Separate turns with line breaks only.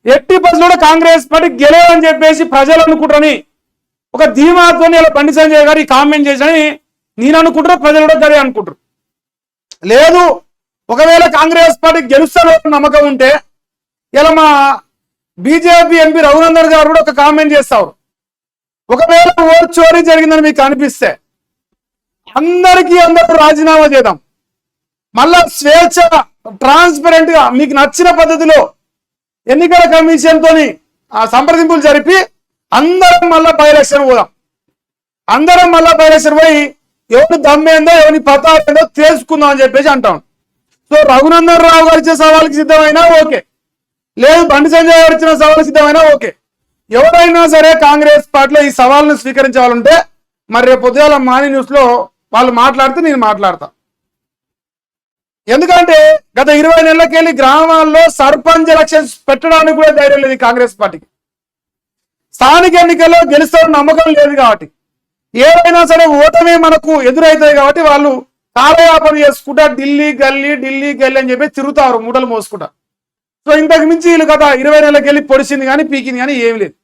ఎట్టి పరిస్థితుల్లో కాంగ్రెస్ పార్టీ గెలవని చెప్పేసి ప్రజలు అనుకుంటారని ఒక ధీమాతో ఇలా బండి సంజయ్ గారు ఈ కామెంట్ చేశారని నేను అనుకుంటున్నా, ప్రజలు కూడా అదే అనుకుంటారు. లేదు ఒకవేళ కాంగ్రెస్ పార్టీ గెలుస్తారని నమ్మకం ఉంటే ఇలా మా బీజేపీ ఎంపీ రఘునందన్ గారు కూడా ఒక కామెంట్ చేస్తారు. ఒకవేళ ఓటు చోరీ జరిగిందని మీకు అనిపిస్తే అందరూ రాజీనామా చేద్దాం, మళ్ళా స్వేచ్ఛ ట్రాన్స్పరెంట్ గా మీకు నచ్చిన పద్ధతిలో ఎన్నికల కమిషన్ తోని సంప్రదింపులు జరిపి అందరం మళ్ళా బై ఎలక్షన్ పోదాం. అందరం మళ్ళా బై ఎలక్షన్ పోయి ఎవరి దమ్మేందో ఎవరి పతాలేందో తెలుసుకుందాం అని చెప్పేసి అంటాం. సో రఘునందన్ రావు గారు ఇచ్చిన సవాళ్ళకి సిద్ధమైనా ఓకే, లేదు బండి సంజయ్ గారు ఇచ్చిన సవాళ్ళకి సిద్ధమైనా ఓకే. ఎవరైనా సరే కాంగ్రెస్ పార్టీలో ఈ సవాళ్ళను స్వీకరించాలంటే మరి రేపు పొద్దుగాల మార్నింగ్ న్యూస్ లో వాళ్ళు మాట్లాడితే నేను మాట్లాడతా. ఎందుకంటే గత 20 నెలలకెళ్ళి గ్రామాల్లో సర్పంచ్ ఎలక్షన్స్ పెట్టడానికి కూడా ధైర్యం లేదు కాంగ్రెస్ పార్టీకి. స్థానిక ఎన్నికల్లో గెలుస్తారని నమ్మకం లేదు కాబట్టి, ఏదైనా సరే ఓటమే మనకు ఎదురవుతాయి కాబట్టి వాళ్ళు కాలయాపన చేసుకుంటా ఢిల్లీ గల్లీ అని చెప్పి తిరుగుతారు మూటలు మోసుకుంటా. సో ఇంతకు మించి వీళ్ళు గత 20 నెలలకెళ్ళి పొడిచింది కానీ పీకింది కానీ ఏమి లేదు.